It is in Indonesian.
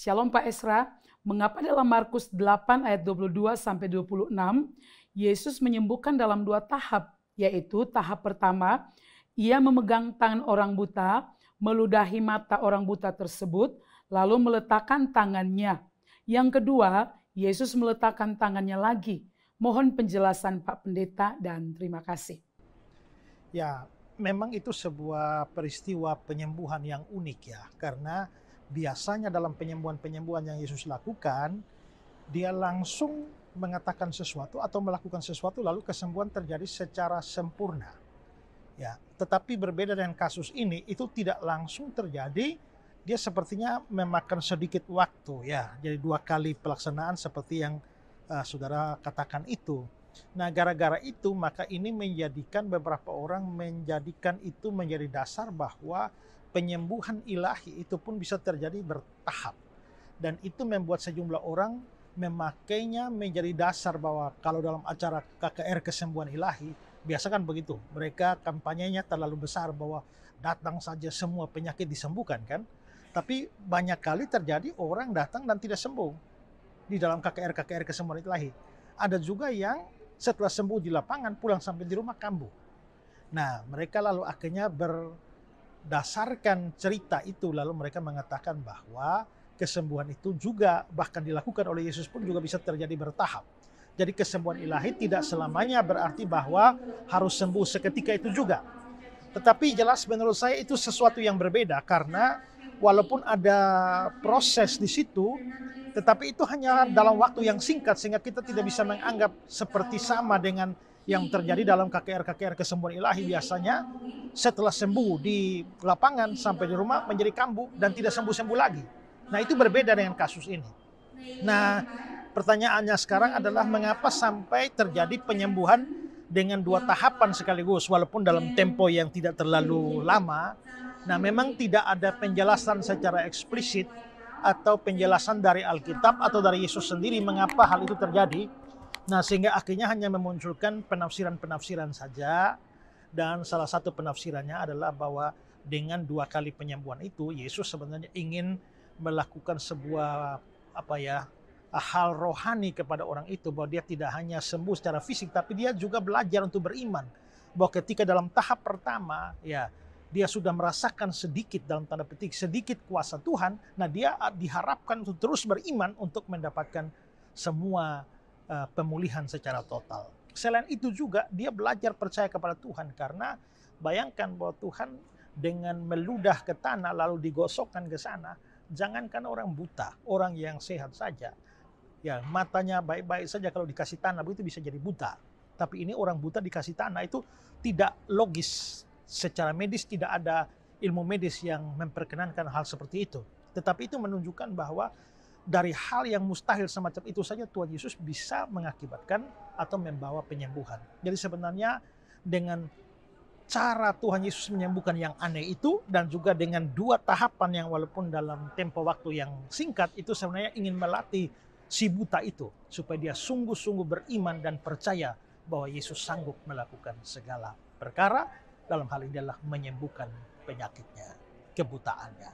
Shalom Pak Esra, mengapa dalam Markus 8 ayat 22 sampai 26 Yesus menyembuhkan dalam 2 tahap, yaitu tahap pertama, ia memegang tangan orang buta, meludahi mata orang buta tersebut, lalu meletakkan tangannya. Yang kedua, Yesus meletakkan tangannya lagi. Mohon penjelasan Pak Pendeta dan terima kasih. Ya, memang itu sebuah peristiwa penyembuhan yang unik ya, karena biasanya dalam penyembuhan-penyembuhan yang Yesus lakukan, dia langsung mengatakan sesuatu atau melakukan sesuatu lalu kesembuhan terjadi secara sempurna. Ya, tetapi berbeda dengan kasus ini, itu tidak langsung terjadi, dia sepertinya memakan sedikit waktu ya. Jadi 2 kali pelaksanaan seperti yang saudara katakan itu. Nah, gara-gara itu maka ini menjadikan beberapa orang menjadikan itu menjadi dasar bahwa penyembuhan ilahi itu pun bisa terjadi bertahap. Dan itu membuat sejumlah orang memakainya menjadi dasar bahwa kalau dalam acara KKR kesembuhan ilahi, biasa kan begitu. Mereka kampanyenya terlalu besar bahwa datang saja semua penyakit disembuhkan kan. Tapi banyak kali terjadi orang datang dan tidak sembuh di dalam KKR kesembuhan ilahi. Ada juga yang setelah sembuh di lapangan pulang sampai di rumah kambuh. Nah, mereka lalu akhirnya berdasarkan cerita itu lalu mereka mengatakan bahwa kesembuhan itu juga bahkan dilakukan oleh Yesus pun juga bisa terjadi bertahap. Jadi kesembuhan ilahi tidak selamanya berarti bahwa harus sembuh seketika itu juga. Tetapi jelas menurut saya itu sesuatu yang berbeda karena walaupun ada proses di situ, tetapi itu hanya dalam waktu yang singkat sehingga kita tidak bisa menganggap seperti sama dengan yang terjadi dalam KKR kesembuhan ilahi. Biasanya setelah sembuh di lapangan sampai di rumah menjadi kambuh dan tidak sembuh-sembuh lagi. Nah, itu berbeda dengan kasus ini. Nah, pertanyaannya sekarang adalah mengapa sampai terjadi penyembuhan dengan 2 tahapan sekaligus walaupun dalam tempo yang tidak terlalu lama. Nah, memang tidak ada penjelasan secara eksplisit atau penjelasan dari Alkitab atau dari Yesus sendiri mengapa hal itu terjadi. Nah, sehingga akhirnya hanya memunculkan penafsiran-penafsiran saja. Dan salah satu penafsirannya adalah bahwa dengan 2 kali penyembuhan itu, Yesus sebenarnya ingin melakukan sebuah hal rohani kepada orang itu, bahwa dia tidak hanya sembuh secara fisik, tapi dia juga belajar untuk beriman. Bahwa ketika dalam tahap pertama, ya, dia sudah merasakan sedikit dalam tanda petik sedikit kuasa Tuhan. Nah, dia diharapkan untuk terus beriman untuk mendapatkan semua pemulihan secara total. Selain itu juga dia belajar percaya kepada Tuhan karena bayangkan bahwa Tuhan dengan meludah ke tanah lalu digosokkan ke sana. Jangankan orang buta, orang yang sehat saja, ya matanya baik-baik saja kalau dikasih tanah begitu bisa jadi buta. Tapi ini orang buta dikasih tanah itu tidak logis. Secara medis tidak ada ilmu medis yang memperkenankan hal seperti itu. Tetapi itu menunjukkan bahwa dari hal yang mustahil semacam itu saja Tuhan Yesus bisa mengakibatkan atau membawa penyembuhan. Jadi sebenarnya dengan cara Tuhan Yesus menyembuhkan yang aneh itu dan juga dengan 2 tahapan yang walaupun dalam tempo waktu yang singkat itu sebenarnya ingin melatih si buta itu supaya dia sungguh-sungguh beriman dan percaya bahwa Yesus sanggup melakukan segala perkara. Dalam hal ini adalah menyembuhkan penyakitnya, kebutaannya.